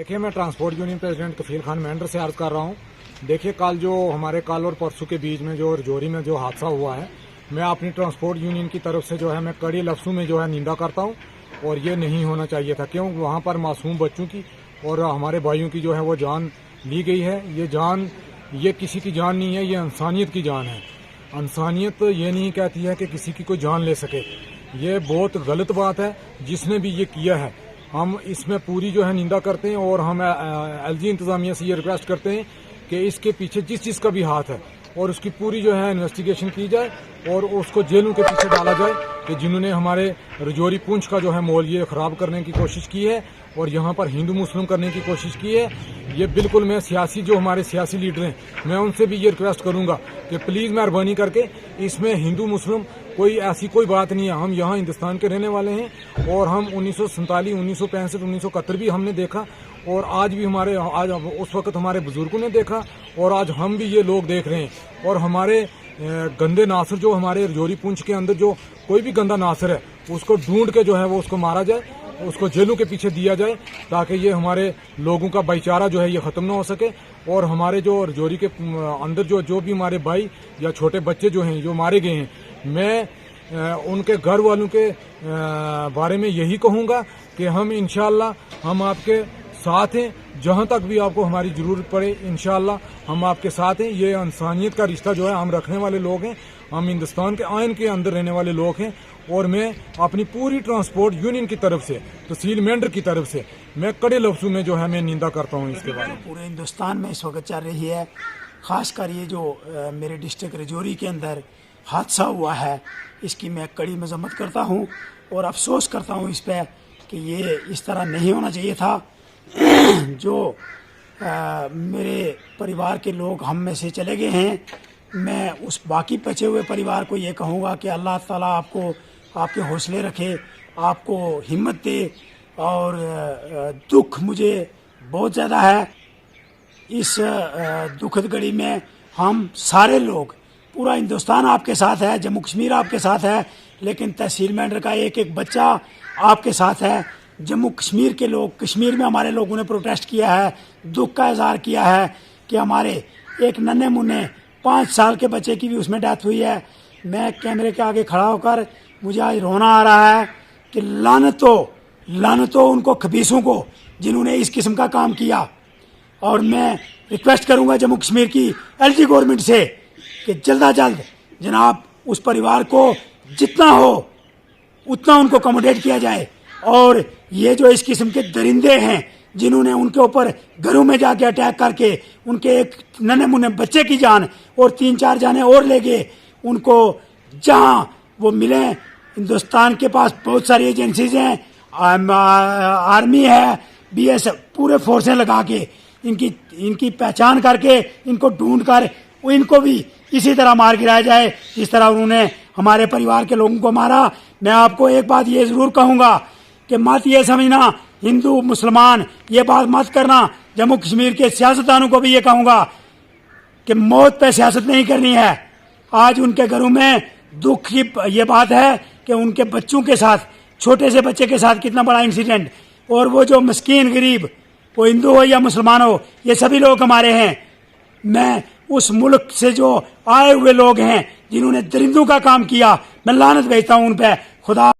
देखिए, मैं transport union president कफील खान मेंढर से अर्ज कर रहा हूँ। देखिए, कल और परसों के बीच में जो रजौरी में जो हादसा हुआ है, मैं अपनी ट्रांसपोर्ट यूनियन की तरफ से जो है मैं कड़ी लफ्ज़ों में जो है निंदा करता हूँ। और ये नहीं होना चाहिए था, क्यों वहाँ पर मासूम बच्चों की और हमारे भाइयों की जो है वो जान ली गई है। ये किसी की जान नहीं है, ये इंसानियत की जान है। इंसानियत ये नहीं कहती है कि किसी की कोई जान ले सके। ये बहुत गलत बात है। जिसने भी ये किया है, हम इसमें पूरी जो है निंदा करते हैं और हम एलजी इंतजामिया से ये रिक्वेस्ट करते हैं कि इसके पीछे जिस चीज़ का भी हाथ है और उसकी पूरी जो है इन्वेस्टिगेशन की जाए और उसको जेलों के पीछे डाला जाए कि जिन्होंने हमारे रजौरी पुंछ का जो है माहौल ये ख़राब करने की कोशिश की है और यहाँ पर हिंदू मुस्लिम करने की कोशिश की है। ये बिल्कुल मैं जो हमारे सियासी लीडर हैं, मैं उनसे भी ये रिक्वेस्ट करूँगा कि प्लीज़ मेहरबानी करके इसमें हिंदू मुस्लिम ऐसी कोई बात नहीं है। हम यहाँ हिंदुस्तान के रहने वाले हैं और हम 1947, 1965, 1971 भी हमने देखा और आज उस वक्त हमारे बुजुर्गों ने देखा और आज हम भी ये लोग देख रहे हैं। और हमारे गंदे नासर जो हमारे रजौरी पुंछ के अंदर जो कोई भी गंदा नासर है, उसको ढूंढ के जो है वो उसको मारा जाए, उसको जेलों के पीछे दिया जाए, ताकि ये हमारे लोगों का भाईचारा जो है ये ख़त्म ना हो सके। और हमारे जो रजौरी के अंदर जो भी हमारे भाई या छोटे बच्चे जो हैं जो मारे गए हैं, मैं उनके घर वालों के बारे में यही कहूँगा कि हम इंशाअल्लाह हम आपके साथ हैं। जहाँ तक भी आपको हमारी ज़रूरत पड़े, इंशाअल्लाह हम आपके साथ हैं। ये इंसानियत का रिश्ता जो है हम रखने वाले लोग हैं। हम हिंदुस्तान के आइन के अंदर रहने वाले लोग हैं और मैं अपनी पूरी ट्रांसपोर्ट यूनियन की तरफ से, तहसील मेंढर की तरफ से मैं कड़े लफ्ज़ों में जो है मैं निंदा करता हूँ इसके बारे में। पूरे हिंदुस्तान में इस वक्त चल रही है, ख़ासकर ये जो मेरे डिस्ट्रिक्ट रजौरी के अंदर हादसा हुआ है, इसकी मैं कड़ी मजम्मत करता हूँ और अफसोस करता हूँ इस पर कि ये इस तरह नहीं होना चाहिए था। जो मेरे परिवार के लोग हम में से चले गए हैं, मैं उस बाकी बचे हुए परिवार को ये कहूँगा कि अल्लाह ताला आपके हौसले रखे, आपको हिम्मत दे। और दुख मुझे बहुत ज़्यादा है। इस दुखद घड़ी में हम सारे लोग, पूरा हिंदुस्तान आपके साथ है, जम्मू कश्मीर आपके साथ है, लेकिन तहसील मेंढर का एक एक बच्चा आपके साथ है। जम्मू कश्मीर के लोग, कश्मीर में हमारे लोगों ने प्रोटेस्ट किया है, दुख का इजहार किया है कि हमारे एक नन्हे मुन्ने 5 साल के बच्चे की भी उसमें डेथ हुई है। मैं कैमरे के आगे खड़ा होकर मुझे आज रोना आ रहा है कि लानतो उनको खबीसों को जिन्होंने इस किस्म का काम किया। और मैं रिक्वेस्ट करूंगा जम्मू कश्मीर की एलजी गवर्नमेंट से कि जल्द जनाब उस परिवार को जितना हो उतना उनको अकोमोडेट किया जाए। और ये जो इस किस्म के दरिंदे हैं जिन्होंने उनके ऊपर घरों में जाके अटैक करके उनके एक नन्हे मुन्ने बच्चे की जान और 3-4 जाने और ले गए, उनको जहां वो मिले। हिंदुस्तान के पास बहुत सारी एजेंसीज हैं, आर्मी है, BSF, पूरे फोर्सें लगा के इनकी पहचान करके इनको ढूंढ कर इनको भी इसी तरह मार गिराया जाए जिस तरह उन्होंने हमारे परिवार के लोगों को मारा। मैं आपको एक बात ये जरूर कहूँगा कि मत ये समझना हिंदू मुसलमान, ये बात मत करना। जम्मू कश्मीर के सियासतदानों को भी ये कहूँगा कि मौत पे सियासत नहीं करनी है। आज उनके घरों में दुख की ये बात है कि उनके बच्चों के साथ, छोटे से बच्चे के साथ कितना बड़ा इंसिडेंट। और वो जो मस्कीन गरीब, वो हिंदू हो या मुसलमान हो, ये सभी लोग हमारे हैं। मैं उस मुल्क से जो आए हुए लोग हैं जिन्होंने दरिंदों का काम किया, मैं लानत भेजता हूँ उन पे। खुदा